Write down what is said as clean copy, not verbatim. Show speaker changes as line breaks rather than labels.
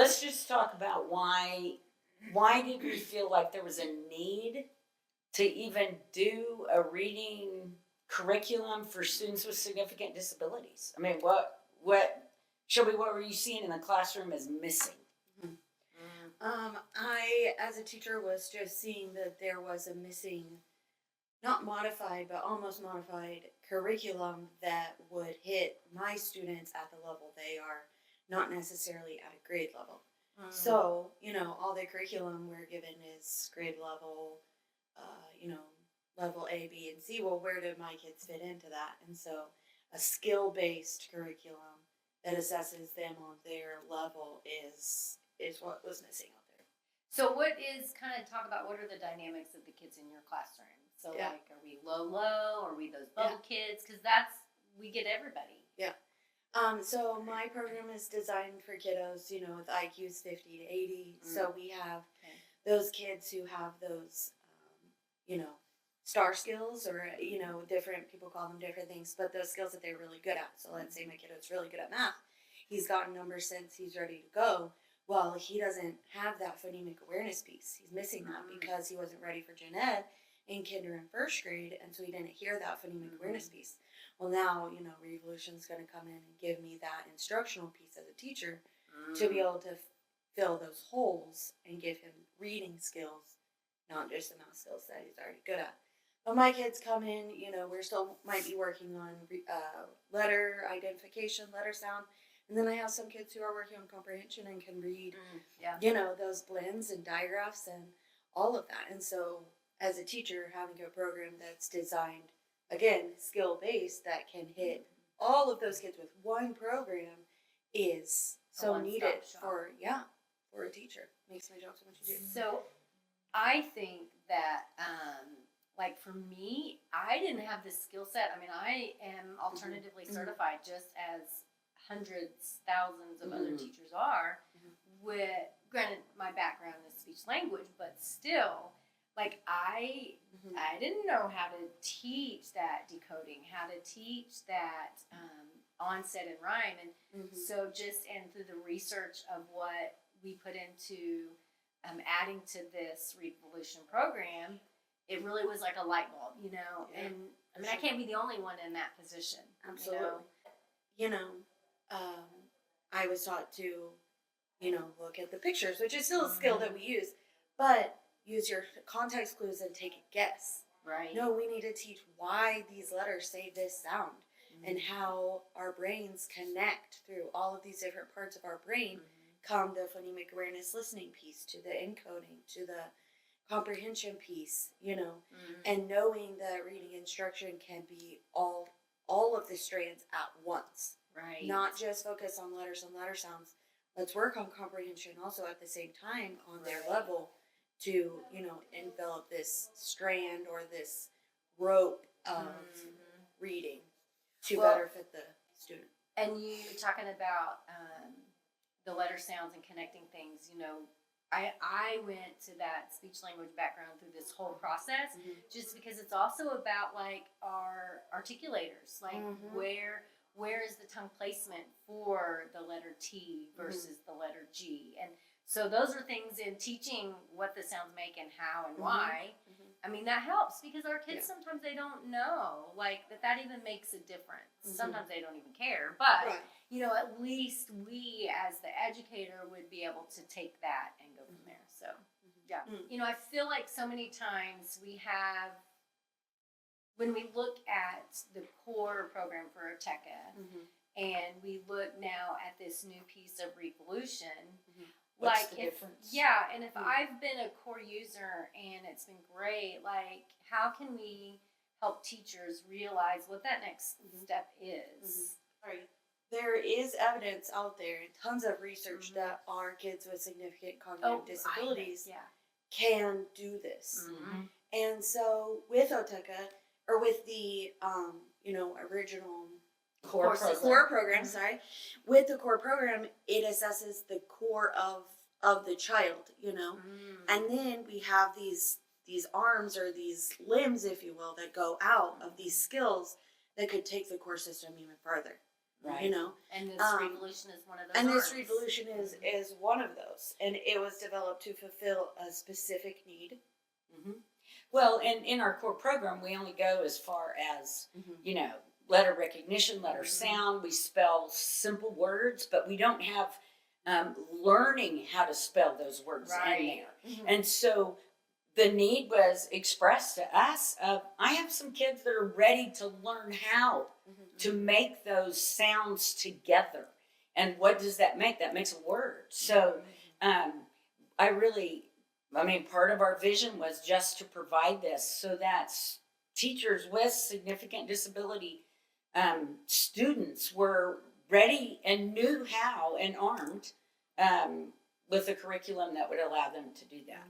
let's just talk about why did we feel like there was a need to even do a reading curriculum for students with significant disabilities? I mean, Shelby, what were you seeing in the classroom as missing?
I, as a teacher, was just seeing that there was a missing, not modified, but almost modified curriculum that would hit my students at the level they are, not necessarily at a grade level. So, all the curriculum we're given is grade level, level A, B, and C. Well, where do my kids fit into that? And so a skill-based curriculum that assesses them on their level is what was missing out there.
So what talk about what are the dynamics of the kids in your classroom? So like, are we low, are we those bubble kids? Because we get everybody. Yeah.
So my program is designed for kiddos, with IQs 50 to 80. So we have those kids who have those, star skills, or, different, people call them different things, but those skills that they're really good at. So let's say my kiddo's really good at math. He's gotten numbers since he's ready to go. Well, he doesn't have that phonemic awareness piece. He's missing that because he wasn't ready for gen ed in kinder and first grade, and so he didn't hear that phonemic awareness piece. Well, now, Revolution's going to come in and give me that instructional piece as a teacher to be able to fill those holes and give him reading skills, not just the math skills that he's already good at. But my kids come in, we're still might be working on letter identification, letter sound. And then I have some kids who are working on comprehension and can read, those blends and digraphs and all of that. And so as a teacher, having a program that's designed, again, skill-based, that can hit all of those kids with one program is so needed for a teacher. Makes my job so much easier.
So I think that, for me, I didn't have this skill set. I mean, I am alternatively certified just as hundreds, thousands of other teachers are, with, granted, my background is speech language, but still, I didn't know how to teach that decoding, how to teach that onset and rhyme, and so and through the research of what we put into adding to this Revolution program, it really was like a light bulb, and I mean, I can't be the only one in that position.
Absolutely. I was taught to, look at the pictures, which is still a skill that we use, but use your context clues and take a guess.
Right.
No, we need to teach why these letters say this sound and how our brains connect through all of these different parts of our brain, come the phonemic awareness listening piece, to the encoding, to the comprehension piece, and knowing that reading instruction can be all of the strands at once.
Right.
Not just focus on letters and letter sounds. Let's work on comprehension also at the same time on their level to, envelop this strand or this rope of reading to better fit the student.
And you talking about the letter sounds and connecting things, I went to that speech language background through this whole process just because it's also about our articulators, where is the tongue placement for the letter T versus the letter G? And so those are things in teaching what the sounds make and how and why. I mean, that helps because our kids sometimes they don't know that even makes a difference. Sometimes they don't even care, but at least we as the educator would be able to take that and go from there. So I feel like so many times when we look at the core program for OATECA and we look now at this new piece of Revolution,
what's the difference?
And if I've been a core user and it's been great, how can we help teachers realize what that next step is?
Right. There is evidence out there, tons of research that our kids with significant cognitive disabilities can do this. And so with OATECA, or with the original core program, with the core program, it assesses the core of the child, and then we have these arms or these limbs, if you will, that go out of these skills that could take the core system even further.
Right.
You know,
And this revolution is one of those.
and this
arms.
revolution is one of those, and it was developed to fulfill a specific need.
Well, and in our core program, we only go as far as, you know, letter recognition, letter sound. We spell simple words, but we don't have learning how to spell those words in there. And so the need was expressed to us of, I have some kids that are ready to learn how to make those sounds together. And what does that make? That makes a word. So part of our vision was just to provide this so that teachers with significant disability students were ready and knew how and armed with a curriculum that would allow them to do that.